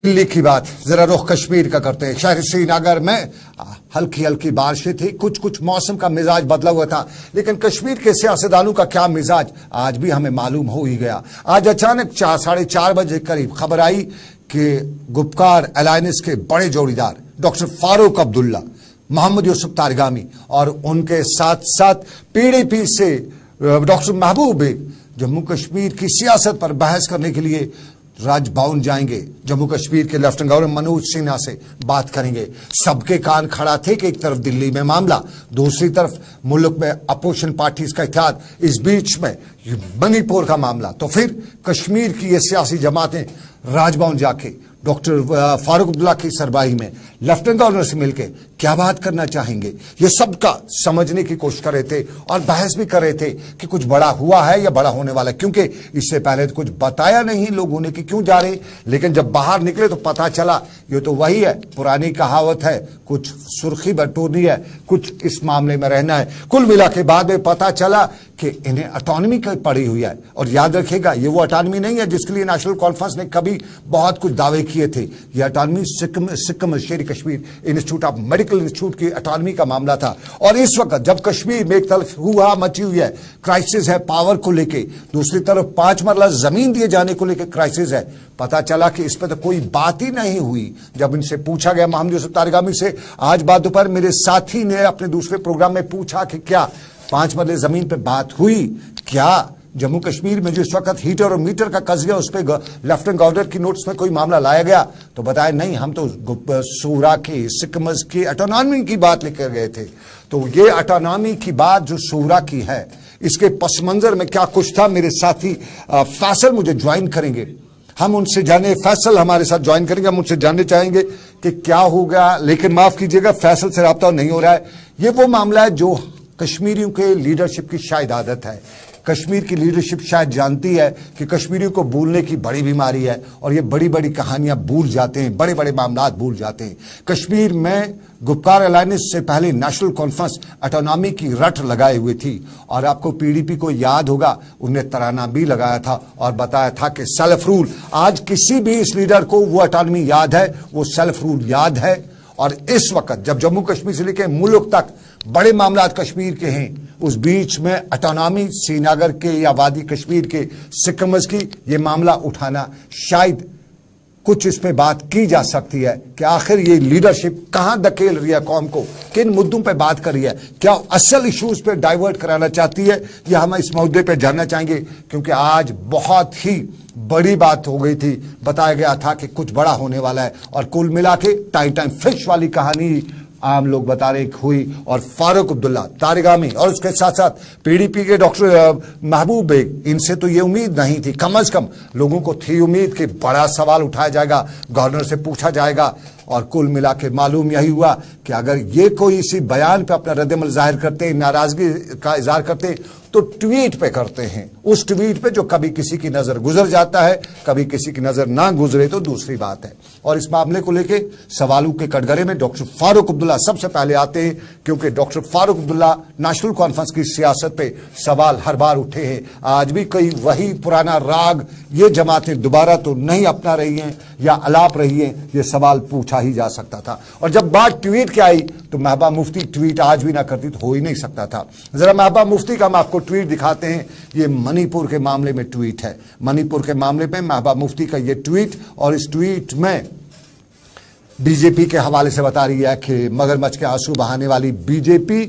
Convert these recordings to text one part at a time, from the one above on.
दिल्ली की बात जरा रुख कश्मीर का करते हैं। शहर श्रीनगर में हल्की हल्की बारिशें थी, कुछ कुछ मौसम का मिजाज बदला हुआ था, लेकिन कश्मीर के सियासतदानों का क्या मिजाज आज भी हमें मालूम हो ही गया। आज अचानक 4-4:30 बजे करीब खबर आई कि गुपकार अलायंस के बड़े जोड़ीदार डॉक्टर फारूक अब्दुल्ला, मोहम्मद यूसुफ तारगामी और उनके साथ साथ पीडीपी से डॉक्टर महबूब बेग जम्मू कश्मीर की सियासत पर बहस करने के लिए राजभवन जाएंगे। जम्मू कश्मीर के लेफ्टिनेंट गवर्नर मनोज सिन्हा से बात करेंगे। सबके कान खड़ा थे कि एक तरफ दिल्ली में मामला, दूसरी तरफ मुल्क में अपोजिशन पार्टीज का इत्तेहाद, इस बीच में मणिपुर का मामला। तो फिर कश्मीर की ये सियासी जमातें राजभवन जाके डॉक्टर फारूक अब्दुल्ला की सरबराही में लेफ्टिनेंट गवर्नर से मिलकर क्या बात करना चाहेंगे, ये सबका समझने की कोशिश कर रहे थे और बहस भी कर रहे थे कि कुछ बड़ा हुआ है या बड़ा होने वाला है, क्योंकि इससे पहले तो कुछ बताया नहीं लोगों ने कि क्यों जा रहे। लेकिन जब बाहर निकले तो पता चला ये तो वही है, पुरानी कहावत है, कुछ सुर्खी बटोरनी है, कुछ इस मामले में रहना है। कुल मिला के बाद में पता चला कि इन्हें ऑटोनॉमी की पड़ी हुई है। और याद रखिएगा, ये वो ऑटोनॉमी नहीं है जिसके लिए नेशनल कॉन्फ्रेंस ने कभी बहुत कुछ दावे किए थे। ये ऑटोनॉमी सिक्किम शेर Kashmir institute of medical institute की ऑटोनॉमी का मामला था। और इस वक्त जब कश्मीर में एक तरफ हुआ मची हुई है, क्राइसिस है पावर को लेके, दूसरी तरफ 5 मरला जमीन दिए जाने को लेकर क्राइसिस है, पता चला कि इस पर तो कोई बात ही नहीं हुई। जब इनसे पूछा गया मोहम्मद यूसुफ तारगामी से, आज बाद दोपहर मेरे साथी ने अपने दूसरे प्रोग्राम में पूछा कि क्या 5 मरले जमीन पे बात हुई, क्या जम्मू कश्मीर में जो इस वक्त हीटर और मीटर का कस गया उस पर लेफ्टिनेंट गवर्नर की नोटिस में कोई मामला लाया गया, तो बताया नहीं, हम तो सूरा की सिक्किम की ऑटोनॉमी की बात लेकर गए थे। तो ये ऑटोनॉमी की बात जो सूरा की है, इसके पस मंजर में क्या कुछ था, मेरे साथी फैसल मुझे ज्वाइन करेंगे, हम उनसे जाने, फैसल हमारे साथ ज्वाइन करेंगे, हम उनसे जानने चाहेंगे कि क्या हो गया। लेकिन माफ कीजिएगा, फैसल से राब्ता नहीं हो रहा है। ये वो मामला है जो कश्मीरियों के लीडरशिप की शायद आदत है। कश्मीर की लीडरशिप शायद जानती है कि कश्मीरियों को भूलने की बड़ी बीमारी है और ये बड़ी बड़ी कहानियां भूल जाते हैं, बड़े बड़े मामला भूल जाते हैं। कश्मीर में गुपकार अलायंस से पहले नेशनल कॉन्फ्रेंस ऑटोनॉमी की रट लगाए हुए थी और आपको पीडीपी को याद होगा, उन्हें तराना भी लगाया था और बताया था कि सेल्फ रूल, आज किसी भी इस लीडर को वो ऑटोनॉमी याद है, वो सेल्फ रूल याद है। और इस वक्त जब जम्मू कश्मीर से लेकर मुल्क तक बड़े मामला कश्मीर के हैं, उस बीच में ऑटोनॉमी श्रीनगर के या वादी कश्मीर के सिक्किम की ये मामला उठाना, शायद कुछ इस पे बात की जा सकती है कि आखिर ये लीडरशिप कहां धकेल रही है कौम को, किन मुद्दों पे बात कर रही है, क्या असल इश्यूज पे डाइवर्ट कराना चाहती है, यह हम इस मुद्दे पे जानना चाहेंगे। क्योंकि आज बहुत ही बड़ी बात हो गई थी, बताया गया था कि कुछ बड़ा होने वाला है और कुल मिला के टाइम फिश वाली कहानी आम लोग बता रहे हुई। और फारूक अब्दुल्ला तारगामी और उसके साथ साथ पीडीपी के डॉक्टर महबूब बेग, इनसे तो ये उम्मीद नहीं थी, कम अज कम लोगों को थी उम्मीद कि बड़ा सवाल उठाया जाएगा, गवर्नर से पूछा जाएगा। और कुल मिला के मालूम यही हुआ कि अगर ये कोई इसी बयान पे अपना रद्दमल जाहिर करते, नाराजगी का इजहार करते, तो ट्वीट पे करते हैं, उस ट्वीट पे जो कभी किसी की नजर गुजर जाता है, कभी किसी की नजर ना गुजरे तो दूसरी बात है। और इस मामले को लेके सवालों के कटघरे में डॉक्टर फारूक अब्दुल्ला सबसे पहले आते हैं, क्योंकि doctor Farooq Abdullah national conference की सियासत पे सवाल हर बार उठे हैं। आज भी कई वही पुराना राग ये जमातें दोबारा तो नहीं अपना रही हैं या अलाप रही हैं, ये सवाल पूछा ही जा सकता था। और जब बात ट्वीट की आई तो महबूबा मुफ्ती ट्वीट आज भी ना करती तो हो ही नहीं सकता था। जरा महबूबा मुफ्ती का हम आपको ट्वीट दिखाते हैं, ये मणिपुर के मामले में ट्वीट है, मणिपुर के मामले में महबूबा मुफ्ती का ये ट्वीट। और इस ट्वीट में बीजेपी के हवाले से बता रही है कि मगरमच्छ के आंसू बहाने वाली बीजेपी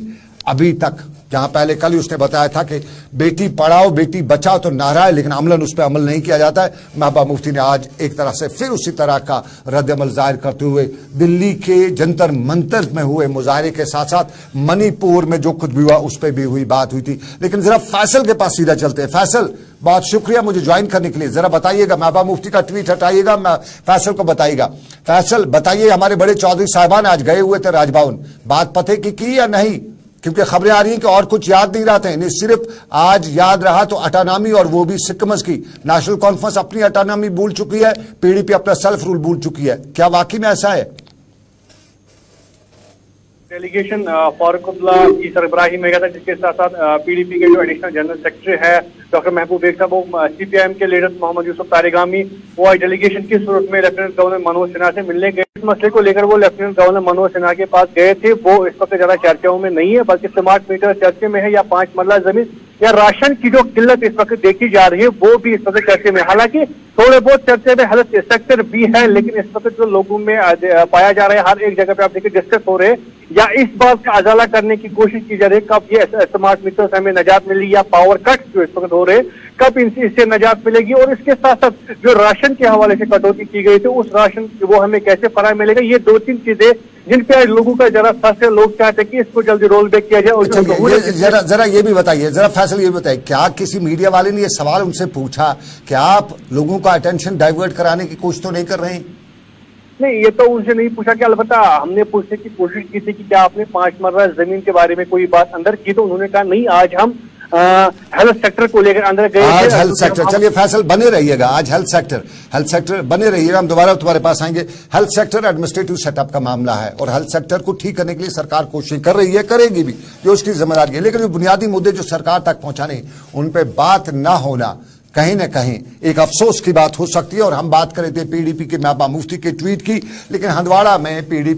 अभी तक, जहां पहले कल ही उसने बताया था कि बेटी पढ़ाओ बेटी बचाओ तो नारा है, लेकिन अमलन उस पर अमल नहीं किया जाता है। महबूबा मुफ्ती ने आज एक तरह से फिर उसी तरह का रद्दमल जाहिर करते हुए दिल्ली के जंतर मंतर में हुए मुजाहरे के साथ साथ मणिपुर में जो कुछ भी हुआ उस पर भी हुई बात हुई थी। लेकिन जरा फैसल के पास सीधा चलते हैं। फैसल, बहुत शुक्रिया मुझे ज्वाइन करने के लिए। जरा बताइएगा, महबूबा मुफ्ती का ट्वीट हटाइएगा, फैसल को बताइएगा। फैसल बताइए, हमारे बड़े चौधरी साहबान आज गए हुए थे राजभवन, बात पते की या नहीं? क्योंकि खबरें आ रही हैं कि और कुछ याद नहीं रहते हैं, सिर्फ आज याद रहा तो ऑटोनॉमी, और वो भी सिक्किम की। नेशनल कॉन्फ्रेंस अपनी ऑटोनॉमी भूल चुकी है, पीडीपी अपना सेल्फ रूल भूल चुकी है, क्या वाकई में ऐसा है? डेलीगेशन फारूक अब्दुल्ला की सरबराही में गया था, जिसके साथ साथ पीडीपी के जो एडिशनल जनरल सेक्रेटरी है डॉक्टर महबूब बेग साहब, वो सीपीआईएम के लीडर मोहम्मद यूसुफ तारिगामी, वो आज डेलीगेशन की सूरत में लेफ्टिनेंट गवर्नर मनोज सिन्हा से मिलने गए। इस मसले को लेकर वो लेफ्टिनेंट गवर्नर मनोज सिन्हा के पास गए थे। वो इस वक्त ज्यादा चर्चाओं में नहीं है, बल्कि स्मार्ट मीटर चर्चे में है, या 5 मरला जमीन या राशन की जो किल्लत इस वक्त देखी जा रही है वो भी इस वक्त चर्चे में। हालांकि थोड़े बहुत चर्चे में हेल्थ सेक्टर भी है, लेकिन इस वक्त जो लोगों में पाया जा रहा है, हर एक जगह पे आप देखिए डिस्कस हो रहे हैं या इस बात का अजाला करने की कोशिश की जा रही है कब ये स्मार्ट मीटर से हमें निजात मिलेगी, या पावर कट जो इस वक्त हो रहे हैं कब इससे निजात मिलेगी, और इसके साथ साथ जो राशन के हवाले से कटौती की गई थी उस राशन वो हमें कैसे फराहम मिलेगा। ये 2-3 चीजें जिन पे लोगों का जरा फंस है, लोग चाहते हैं कि इसको जल्दी रोल बैक किया जाए। और जरा ये भी बताइए, जरा फैसल ये बताइए, क्या किसी मीडिया वाले ने ये सवाल उनसे पूछा, क्या आप लोगों का अटेंशन डाइवर्ट कराने की कोशिश तो नहीं कर रहे हैं? नहीं, ये तो उनसे नहीं पूछा कि अलबत्ता हमने पूछने की कोशिश की थी कि क्या आपने 5 मरला जमीन के बारे में कोई बात अंदर की, तो उन्होंने कहा नहीं, आज हम हेल्थ सेक्टर को लेकर अंदर गए। आज हेल्थ सेक्टर, चलिए फैसल बने रहिएगा, आज हेल्थ सेक्टर बने रहिएगा, हम दोबारा तुम्हारे पास आएंगे। हेल्थ सेक्टर एडमिनिस्ट्रेटिव सेटअप का मामला है और हेल्थ सेक्टर को ठीक करने के लिए सरकार कोशिश कर रही है, करेगी भी, जो उसकी जिम्मेदारी है। लेकिन जो बुनियादी मुद्दे जो सरकार तक पहुंचाने, उन पर बात ना होना कहीं ना कहीं एक अफसोस की बात हो सकती है। और हम बात कर रहे थे पीडीपी के महबूबा मुफ्ती के ट्वीट की, लेकिन हंदवाड़ा में पीडीपी